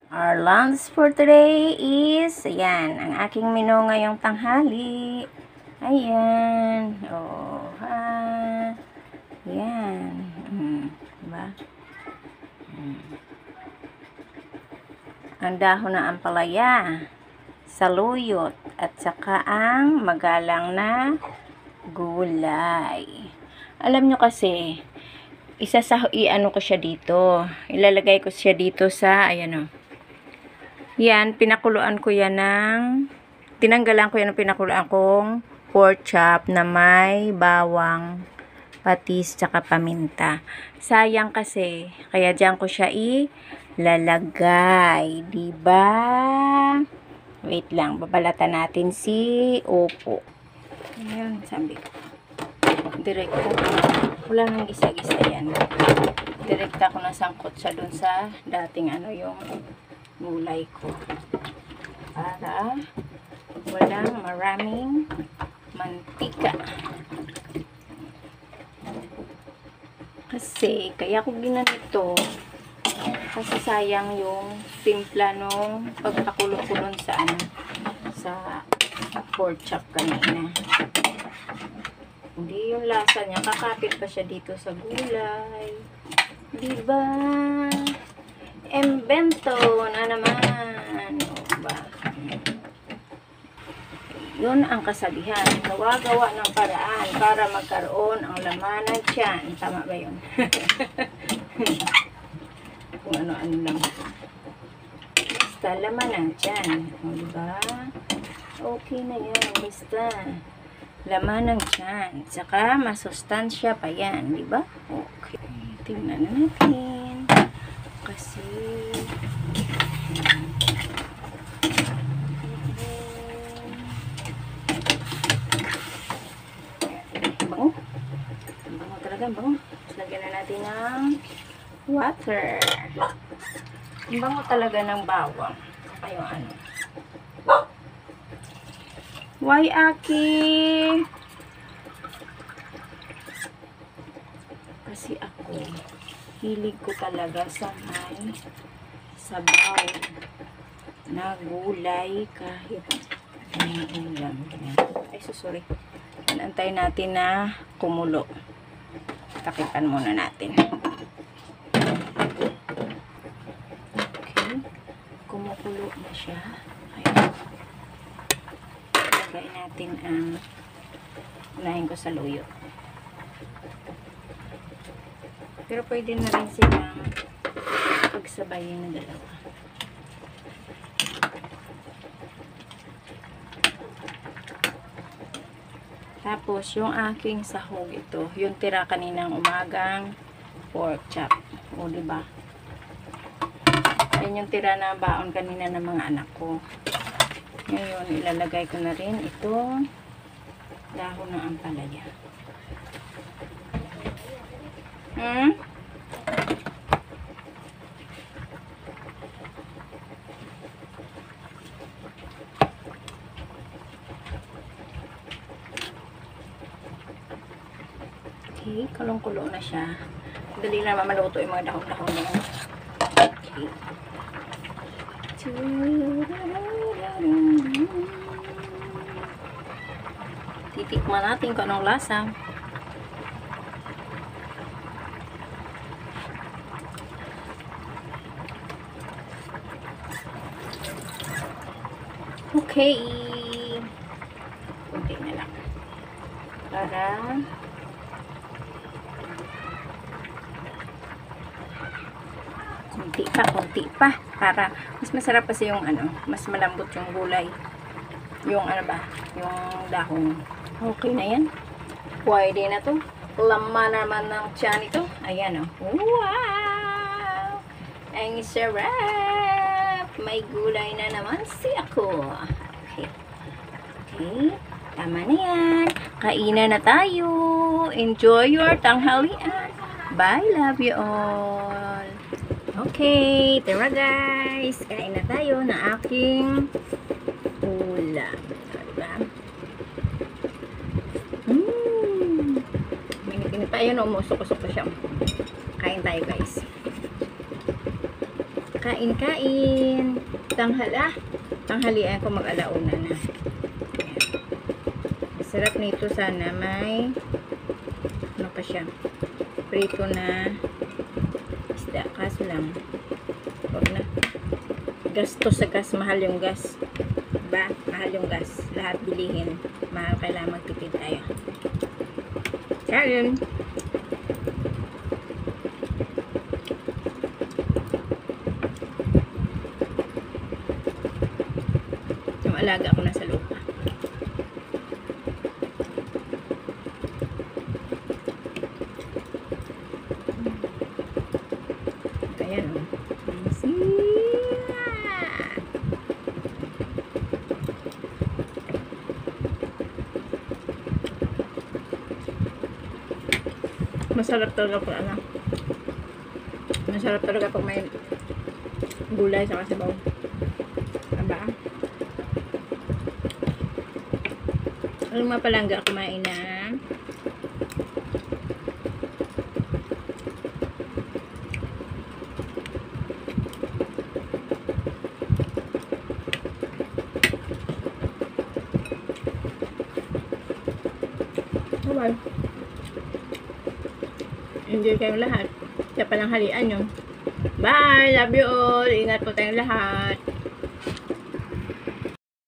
Our lunch for today is, ayan, ang aking menu ngayong tanghali. Ayan. Oh, ha. Ayan. Diba? Ang dahon na ampalaya, saluyot, at saka ang magalang na gulay. Alam nyo kasi, ano ko siya dito. Ilalagay ko siya dito sa, ayan o. Yan, pinakuluan ko yan tinanggalan ko yan ng pinakuluan kong pork chop na may bawang, patis, tsaka paminta. Sayang kasi, kaya dyan ko siya ilalagay. Diba? Wait lang, babalatan natin si Opo. Ayan, sabi ko. Direkta ko. Wala nang gisa-gisa yan. Direkta ko na sangkot siya dun sa dating yung gulay ko. Para walang maraming mantika. Kasi, kaya ko ginanito. Kasi sayang yung timpla nung pagpakulo-kulon sa pork chop kanina. Hindi yung lasa niya. Kakapit pa siya dito sa gulay. Diba? Embento na naman. O ba? Yun ang kasabihan. Gawa-gawa ng paraan para magkaroon ang lamanan tiyan. Tama ba yun? Kung ano-ano lang. Basta lamanan tiyan. O diba? Okay na yan. Basta laman ng tiyan. Saka masustansya pa yan. Diba? Okay. Tingnan na natin. Kasi bango. Bango talaga. Bango. Lagyan na natin ng water. Bango talaga ng bawang. Ayun ano. Why, Aki? Kasi ako, hilig ko talaga sa may sabaw na gulay kahit may ulam. Ay, sorry. Antayin natin na kumulo. Takipan muna natin. Okay. Kumukulo na siya. Ayan. Lagay natin ang unahin ko sa luyo. Pero pwede na rin silang pagsabayin na dalawa. Tapos, yung aking sahog ito, yung tira kaninang umagang pork chop. O, diba? Yan yung tira na baon kanina ng mga anak ko. Ngayon, ilalagay ko na rin itong dahon ng ampalaya. Okay, kulong-kulo na siya. Dali na maluto yung mga dahon-dahon na yan. Okay. Titikman natin kung anong lasa. Okay. Kunti na lang. Para konti pa. Para mas masarap kasi yung mas malambot yung gulay. Yung yung dahon. Okay na yan. Pwede na to. Laman naman ng tiyan ito. Ayan o. Wow! Ang sarap! May gulay na naman ako. Okay. Okay. Tama na yan. Kainan na tayo. Enjoy your tanghalian. Bye. Love you all. Okay. Tara guys. Kain na tayo na aking ulam. Diba? Minit-minit pa. Ayun, umusok-usok pa siya. Kain tayo guys. Kain, kain. Tanghalian ko mag-alauna na. Sarap nito, sana may ano pa siya, prito na isda. Kaso lang, huwag na. Gasto sa gas, mahal yung gas. Diba? Mahal yung gas. Lahat bilihin. Mahal, kailangan magtipid tayo. Sharon! Yung alaga ko nasa lupa. Ayan o. Masarap talaga pag ano. Masarap talaga pag may gulay sa kasabaw. Aba. Ang mga palangga kumain na. Bye. Enjoy kayong lahat. Sa palanghalian nyo. Bye! Love you all! Ingat po tayong lahat.